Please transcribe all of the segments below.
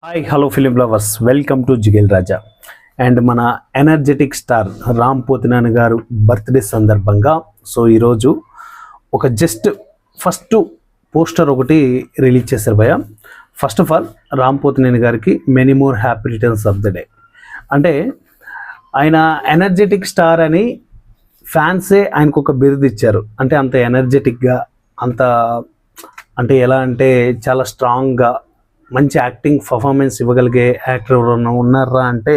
Hi hello film lovers, welcome to Jigel Raja. And మన energetic star Ram Pothineni garu birthday సందర్భంగా ఈరోజు ఒక ఫస్ట్ పోస్టర్ ఒకటి రిలీజ్ చేశారు భయ్య. First of all Ram Pothineni గారికి many more happy returns of the day. అంటే ఆయన ఎనర్జెటిక్ స్టార్ అని ఫ్యాన్సే ఆయనకు ఒక బిరుదు ఇచ్చారు. అంటే అంత ఎనర్జెటిక్గా, అంత అంటే ఎలా అంటే చాలా స్ట్రాంగ్గా మంచి యాక్టింగ్ పర్ఫార్మెన్స్ ఇవ్వగలిగే యాక్టర్ ఎవరైనా ఉన్నారా అంటే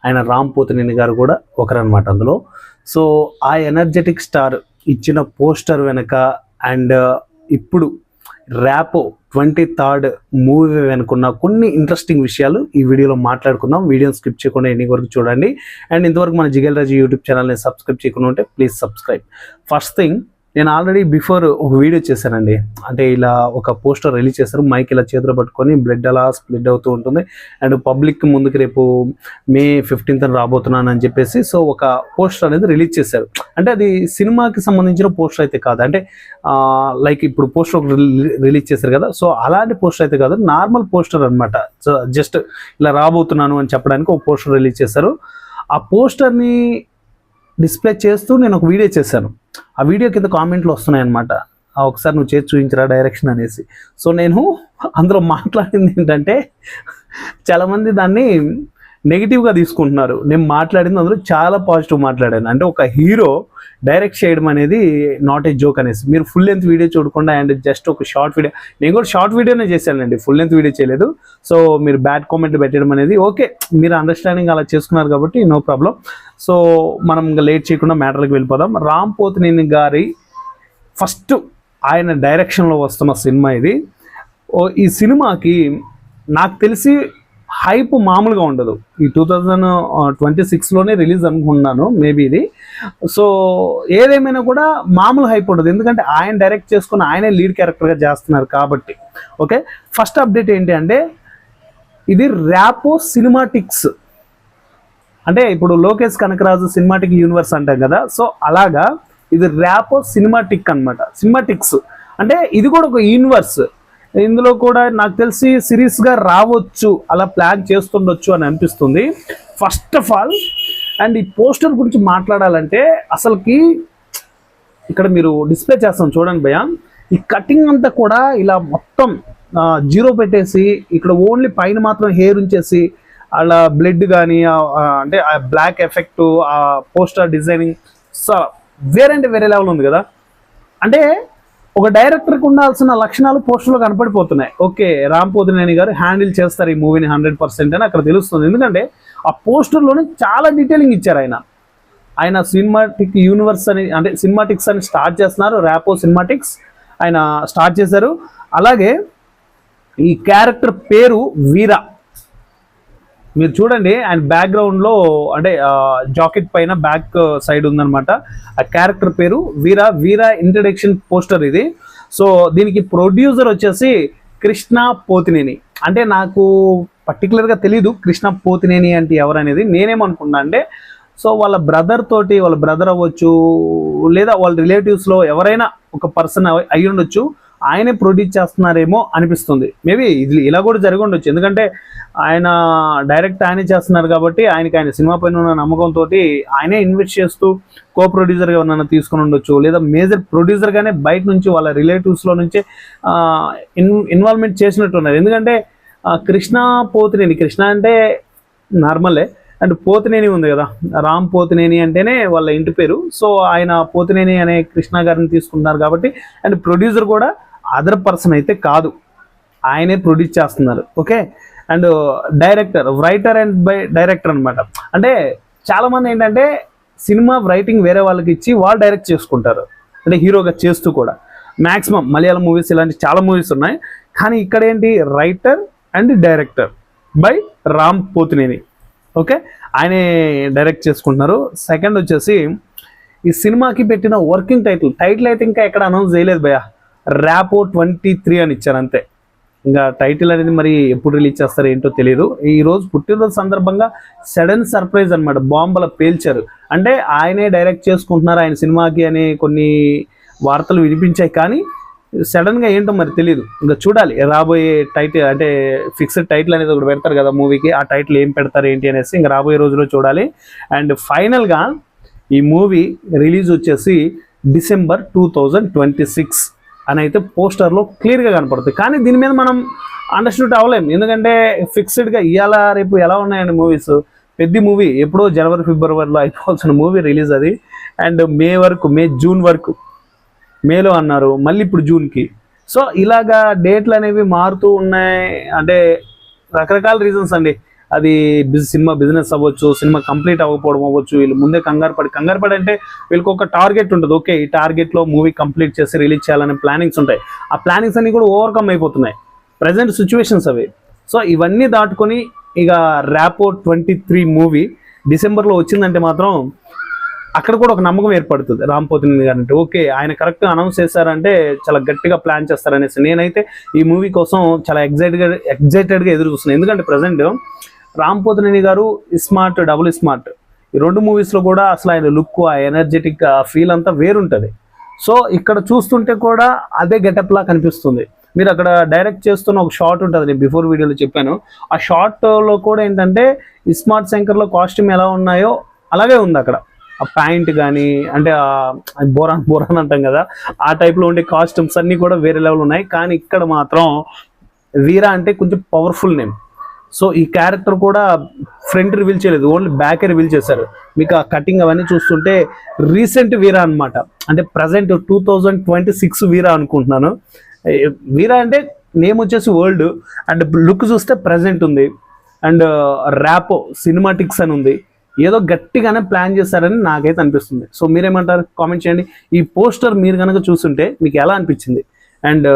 ఆయన రామ్ పోతినేని గారు కూడా ఒకరనమాట అందులో. సో ఆ ఎనర్జెటిక్ స్టార్ ఇచ్చిన పోస్టర్ వెనక అండ్ ఇప్పుడు ర్యాపో 23rd మూవీ వెనుకున్న కొన్ని ఇంట్రెస్టింగ్ విషయాలు ఈ వీడియోలో మాట్లాడుకుందాం. వీడియోని స్కిప్ చేయకుండా ఎన్ని వరకు చూడండి. అండ్ ఇంతవరకు మన జిగేల్ రాజు యూట్యూబ్ ఛానల్ని సబ్స్క్రైబ్ చేయకుండా ఉంటే ప్లీజ్ సబ్స్క్రైబ్. ఫస్ట్ థింగ్, నేను ఆల్రెడీ బిఫోర్ ఒక వీడియో చేశానండి. అంటే ఇలా ఒక పోస్టర్ రిలీజ్ చేశారు, మైక్ ఇలా చేతిలో పట్టుకొని బ్లడ్ అలా స్ప్లిడ్ అవుతూ ఉంటుంది. అండ్ పబ్లిక్ ముందుకు రేపు May 15th రాబోతున్నాను అని చెప్పేసి ఒక పోస్టర్ అనేది రిలీజ్ చేశారు. అంటే అది సినిమాకి సంబంధించిన పోస్టర్ అయితే కాదు, అంటే లైక్ ఇప్పుడు పోస్టర్ రిలీజ్ చేశారు కదా, అలాంటి పోస్టర్ అయితే కాదు, నార్మల్ పోస్టర్ అనమాట. జస్ట్ ఇలా రాబోతున్నాను అని చెప్పడానికి ఒక పోస్టర్ రిలీజ్ చేశారు. ఆ పోస్టర్ని డిస్ప్లే చేస్తూ నేను ఒక వీడియో చేశాను. ఆ వీడియో కింద కామెంట్లు వస్తున్నాయి అనమాట, ఒకసారి నువ్వు చేసి చూపించరా డైరెక్షన్ అనేసి. నేను అందులో మాట్లాడింది ఏంటంటే చాలామంది దాన్ని నెగిటివ్గా తీసుకుంటున్నారు. నేను మాట్లాడింది అందులో చాలా పాజిటివ్ మాట్లాడాను. అంటే ఒక హీరో డైరెక్ట్ చేయడం అనేది నాట్ ఏ జోక్ అనేసి. మీరు ఫుల్ లెంత్ వీడియో చూడకుండా అండ్ జస్ట్ ఒక షార్ట్ వీడియో, నేను కూడా షార్ట్ వీడియోనే చేశానండి, ఫుల్ లెంత్ వీడియో చేయలేదు. మీరు బ్యాడ్ కామెంట్ పెట్టడం అనేది ఓకే, మీరు అండర్స్టాండింగ్ అలా చేసుకున్నారు కాబట్టి నో ప్రాబ్లం. మనం ఇంకా లేట్ చేయకుండా మ్యాటర్కి వెళ్ళిపోదాం. రామ్ పోతినేని గారి ఫస్ట్ ఆయన డైరెక్షన్లో వస్తున్న సినిమా ఇది. ఈ సినిమాకి నాకు తెలిసి హైప్ మామూలుగా ఉండదు. ఈ 2026లోనే రిలీజ్ అనుకుంటున్నాను మేబీ ఇది. ఏదేమైనా కూడా మామూలు హైప్ ఉండదు, ఎందుకంటే ఆయన డైరెక్ట్ చేసుకుని ఆయనే లీడ్ క్యారెక్టర్గా చేస్తున్నారు కాబట్టి. ఓకే, ఫస్ట్ అప్డేట్ ఏంటి అంటే ఇది ర్యాపో సినిమాటిక్స్. అంటే ఇప్పుడు లోకేష్ కనకరాజు సినిమాటిక్ యూనివర్స్ అంటాం కదా, అలాగా ఇది ర్యాపో సినిమాటిక్ అనమాట. సినిమాటిక్స్ అంటే ఇది కూడా ఒక యూనివర్స్. ఇందులో కూడా నాకు తెలిసి సిరీస్గా రావచ్చు, అలా ప్లాన్ చేస్తుండొచ్చు అని అనిపిస్తుంది ఫస్ట్ ఆఫ్ ఆల్. అండ్ ఈ పోస్టర్ గురించి మాట్లాడాలంటే అసలుకి ఇక్కడ మీరు డిస్ప్లే చేస్తాం చూడండి భయ్య. ఈ కటింగ్ అంతా కూడా ఇలా మొత్తం జీరో పెట్టేసి ఇక్కడ ఓన్లీ పైన మాత్రం హెయిర్ ఉంచేసి అలా బ్లడ్ కానీ అంటే ఆ బ్లాక్ ఎఫెక్ట్, ఆ పోస్టర్ డిజైనింగ్ వేరే లెవెల్ ఉంది కదా. అంటే ఒక డైరెక్టర్కి ఉండాల్సిన లక్షణాలు పోస్టర్లో కనపడిపోతున్నాయి. ఓకే, రామ్ పోతినేని గారు హ్యాండిల్ చేస్తారు ఈ మూవీని 100% అని అక్కడ తెలుస్తుంది. ఎందుకంటే ఆ పోస్టర్లోనే చాలా డీటెయిలింగ్ ఇచ్చారు. ఆయన సినిమాటిక్ యూనివర్స్ అని, అంటే సినిమాటిక్స్ అని స్టార్ట్ చేస్తున్నారు. ర్యాపో సినిమాటిక్స్ ఆయన స్టార్ట్ చేశారు. అలాగే ఈ క్యారెక్టర్ పేరు వీరా. మీరు చూడండి ఆయన బ్యాక్గ్రౌండ్లో, అంటే జాకెట్ పైన బ్యాక్ సైడ్ ఉందనమాట. ఆ క్యారెక్టర్ పేరు వీరా ఇంట్రడక్షన్ పోస్టర్ ఇది. దీనికి ప్రొడ్యూసర్ వచ్చేసి కృష్ణ పోతినేని. అంటే నాకు పర్టికులర్గా తెలీదు కృష్ణ పోతినేని అంటే ఎవరనేది. నేనేమనుకున్నా అంటే వాళ్ళ బ్రదర్ తోటి, వాళ్ళ బ్రదర్ అవ్వచ్చు లేదా వాళ్ళ రిలేటివ్స్లో ఎవరైనా ఒక పర్సన్ అయ్యి ఉండొచ్చు, ఆయనే ప్రొడ్యూస్ చేస్తున్నారేమో అనిపిస్తుంది. మేబీ ఇది ఇలా కూడా జరిగి ఉండొచ్చు, ఎందుకంటే ఆయన డైరెక్ట్ ఆయనే చేస్తున్నారు కాబట్టి ఆయన సినిమా పైన ఉన్న నమ్మకంతో ఆయనే ఇన్వెస్ట్ చేస్తూ కో ప్రొడ్యూసర్గా ఎవరైనా తీసుకుని ఉండొచ్చు, లేదా మేజర్ ప్రొడ్యూసర్గానే బయట నుంచి వాళ్ళ రిలేటివ్స్లో నుంచే ఇన్వాల్వ్మెంట్ చేసినట్టున్నారు. ఎందుకంటే కృష్ణ పోతినేని, కృష్ణ అంటే నార్మలే, అండ్ పోతినేని ఉంది కదా, రామ్ పోతినేని అంటేనే వాళ్ళ ఇంటి పేరు. ఆయన పోతినేని అనే కృష్ణ గారిని తీసుకుంటున్నారు కాబట్టి. అండ్ ప్రొడ్యూసర్ కూడా అదర్ పర్సన్ అయితే కాదు, ఆయనే ప్రొడ్యూస్ చేస్తున్నారు. Okay, and director, writer and by director అనమాట. అంటే చాలామంది ఏంటంటే సినిమా రైటింగ్ వేరే వాళ్ళకి ఇచ్చి వాళ్ళు డైరెక్ట్ చేసుకుంటారు, అంటే హీరోగా చేస్తూ కూడా. మ్యాక్సిమం మలయాళం మూవీస్ ఇలాంటి చాలా మూవీస్ ఉన్నాయి, కానీ ఇక్కడ ఏంటి writer and director by Ram Pothineni. Okay, ఆయనే డైరెక్ట్ చేసుకుంటున్నారు. సెకండ్ వచ్చేసి ఈ సినిమాకి పెట్టిన వర్కింగ్ టైటిల్ అయితే ఇంకా ఎక్కడ అనౌన్స్ చేయలేదు భయ్య. ర్యాపో 23 అని ఇచ్చారు అంతే. ఇంకా టైటిల్ అనేది మరి ఎప్పుడు రిలీజ్ చేస్తారో ఏంటో తెలియదు. ఈరోజు పుట్టినరోజు సందర్భంగా సడన్ సర్ప్రైజ్ అనమాట, బాంబుల పేల్చారు. అంటే ఆయనే డైరెక్ట్ చేసుకుంటున్నారు ఆయన సినిమాకి అనే కొన్ని వార్తలు వినిపించాయి, కానీ సడన్గా ఏంటో మరి తెలియదు, ఇంకా చూడాలి రాబోయే టైటిల్, అంటే ఫిక్స్డ్ టైటిల్ అనేది ఒకటి పెడతారు కదా మూవీకి, ఆ టైటిల్ ఏం పెడతారు ఏంటి అనేసి ఇంకా రాబోయే రోజుల్లో చూడాలి. అండ్ ఫైనల్గా ఈ మూవీ రిలీజ్ వచ్చేసి December 2026 అని అయితే పోస్టర్లో క్లియర్గా కనపడుతుంది. కానీ దీని మీద మనం అండర్స్టూడ్ అవ్వలేము, ఎందుకంటే ఫిక్స్డ్గా ఇవాళ రేపు ఎలా ఉన్నాయండి మూవీస్. పెద్ద మూవీ ఎప్పుడో జనవరి ఫిబ్రవరిలో అయిపోవాల్సిన మూవీ రిలీజ్ అది, అండ్ జూన్ వరకు, మేలో అన్నారు, మళ్ళీ ఇప్పుడు జూన్కి. సో ఇలాగా డేట్లు అనేవి మారుతూ ఉన్నాయి, అంటే రకరకాల రీజన్స్ అండి. అది సినిమా బిజినెస్ అవ్వచ్చు, సినిమా కంప్లీట్ అవ్వకపోవడం అవ్వచ్చు, వీళ్ళు ముందే కంగారు పడి అంటే వీళ్ళకి ఒక టార్గెట్ ఉంటుంది. ఓకే, ఈ టార్గెట్లో మూవీ కంప్లీట్ చేసి రిలీజ్ చేయాలనే ప్లానింగ్స్ ఉంటాయి. ఆ ప్లానింగ్స్ అన్ని కూడా ఓవర్కమ్ అయిపోతున్నాయి ప్రజెంట్ సిచ్యువేషన్స్ అవి. సో ఇవన్నీ దాటుకొని ఇక ర్యాపో 23 మూవీ డిసెంబర్లో వచ్చిందంటే మాత్రం అక్కడ కూడా ఒక నమ్మకం ఏర్పడుతుంది రామ్ పోతినేని గారు అంటే. ఓకే, ఆయన కరెక్ట్గా అనౌన్స్ చేశారంటే చాలా గట్టిగా ప్లాన్ చేస్తారనేసి నేనైతే ఈ మూవీ కోసం చాలా ఎగ్జైటెడ్గా ఎదురు చూస్తున్నాను. ఎందుకంటే ప్రజెంట్ రామ్ పోతినేని గారు స్మార్ట్, డబుల్ స్మార్ట్, ఈ 2 మూవీస్లో కూడా అసలు ఆయన లుక్, ఆ ఎనర్జెటిక్ ఫీల్ అంతా వేరుంటుంది. సో ఇక్కడ చూస్తుంటే కూడా అదే గెటప్ లా కనిపిస్తుంది. మీరు అక్కడ డైరెక్ట్ చేస్తున్న ఒక షార్ట్ ఉంటుంది, నేను బిఫోర్ వీడియోలో చెప్పాను. ఆ షార్ట్లో కూడా ఏంటంటే స్మార్ట్ శంకర్లో కాస్ట్యూమ్ ఎలా ఉన్నాయో అలాగే ఉంది అక్కడ. ఆ ప్యాంట్ కానీ, అంటే బోరాన్ అంటాం కదా, ఆ టైప్లో ఉండే కాస్ట్యూమ్స్ అన్నీ కూడా వేరే లెవెల్ ఉన్నాయి. కానీ ఇక్కడ మాత్రం వీరా అంటే కొంచెం పవర్ఫుల్ నేమ్. సో ఈ క్యారెక్టర్ కూడా ఫ్రంట్ రివీల్ చేయలేదు, ఓన్లీ బ్యాక్ రివీల్ చేశారు. మీకు ఆ కటింగ్ అవన్నీ చూస్తుంటే రీసెంట్ వీరా అనమాట, అంటే ప్రజెంట్ 2026 వీరా అనుకుంటున్నాను. వీరా అంటే నేమ్ వచ్చేసి ఓల్డ్, అండ్ లుక్ చూస్తే ప్రజెంట్ ఉంది, అండ్ ర్యాపో సినిమాటిక్స్ అని ఉంది. ఏదో గట్టిగానే ప్లాన్ చేస్తారని నాకైతే అనిపిస్తుంది. సో మీరేమంటారు కామెంట్ చేయండి. ఈ పోస్టర్ మీరు కనుక చూస్తుంటే మీకు ఎలా అనిపించింది, అండ్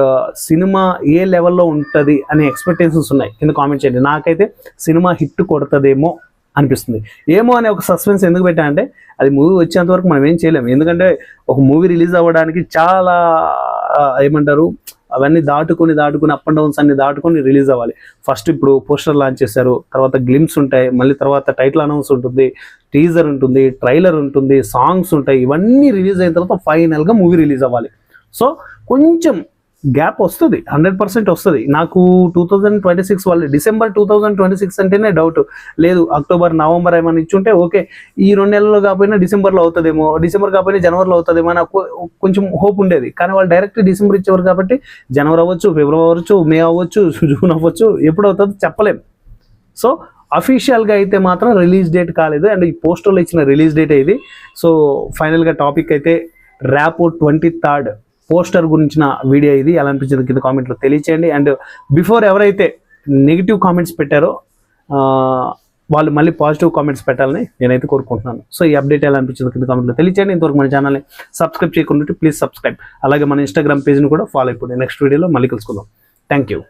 సినిమా ఏ లెవెల్లో ఉంటుంది అనే ఎక్స్పెక్టేషన్స్ ఉన్నాయి కింద కామెంట్ చేయండి. నాకైతే సినిమా హిట్ కొడుతుందేమో అనిపిస్తుంది. ఏమో అనే ఒక సస్పెన్స్ ఎందుకు పెట్టా అంటే, అది మూవీ వచ్చేంత వరకు మనం ఏం చేయలేము. ఎందుకంటే ఒక మూవీ రిలీజ్ అవ్వడానికి చాలా ఏమంటారు, అవన్నీ దాటుకొని అప్ అండ్ డౌన్స్ అన్ని దాటుకొని రిలీజ్ అవ్వాలి. ఫస్ట్ ఇప్పుడు పోస్టర్ లాంచ్ చేశారు, తర్వాత గ్లిమ్స్ ఉంటాయి, మళ్ళీ తర్వాత టైటిల్ అనౌన్స్ ఉంటుంది, టీజర్ ఉంటుంది, ట్రైలర్ ఉంటుంది, సాంగ్స్ ఉంటాయి. ఇవన్నీ రిలీజ్ అయిన తర్వాత ఫైనల్గా మూవీ రిలీజ్ అవ్వాలి. సో కొంచెం గ్యాప్ వస్తుంది, 100% వస్తుంది. నాకు 2026 వాళ్ళు December 2026 అంటేనే డౌట్ లేదు. అక్టోబర్, నవంబర్ ఏమైనా ఇచ్చుంటే ఓకే, ఈ 2 నెలల్లో కాకపోయినా డిసెంబర్లో అవుతుందేమో, డిసెంబర్ కాకపోయినా జనవరిలో అవుతుందేమో నాకు కొంచెం హోప్ ఉండేది. కానీ వాళ్ళు డైరెక్ట్ డిసెంబర్ ఇచ్చేవారు కాబట్టి జనవరి అవ్వచ్చు, ఫిబ్రవరి అవ్వచ్చు, మే అవ్వచ్చు, జూన్ అవ్వచ్చు, ఎప్పుడు అవుతుందో చెప్పలేం. సో అఫీషియల్గా అయితే మాత్రం రిలీజ్ డేట్ కాలేదు, అండ్ ఈ పోస్టర్లో ఇచ్చిన రిలీజ్ డేట్ ఇది. సో ఫైనల్గా టాపిక్ అయితే ర్యాపో 23rd పోస్టర్ గురించిన వీడియో ఇది. ఎలా అనిపించింది కింద కామెంట్లో తెలియచేయండి. అండ్ బిఫోర్ ఎవరైతే నెగిటివ్ కామెంట్స్ పెట్టారో వాళ్ళు మళ్ళీ పాజిటివ్ కామెంట్స్ పెట్టాలని నేనైతే కోరుకుంటున్నాను. సో ఈ అప్డేట్ ఎలా అనిపించింది కింద కామెంట్లో తెలియచేయండి. ఇంతవరకు మన ఛానల్ని సబ్స్క్రైబ్ చేయకుండా ప్లీజ్ సబ్స్క్రైబ్. అలాగే మన ఇన్స్టాగ్రామ్ పేజ్ని కూడా ఫాలో అయిపోండి. నెక్స్ట్ వీడియోలో మళ్ళీ కలుసుకుందాం. Thank you.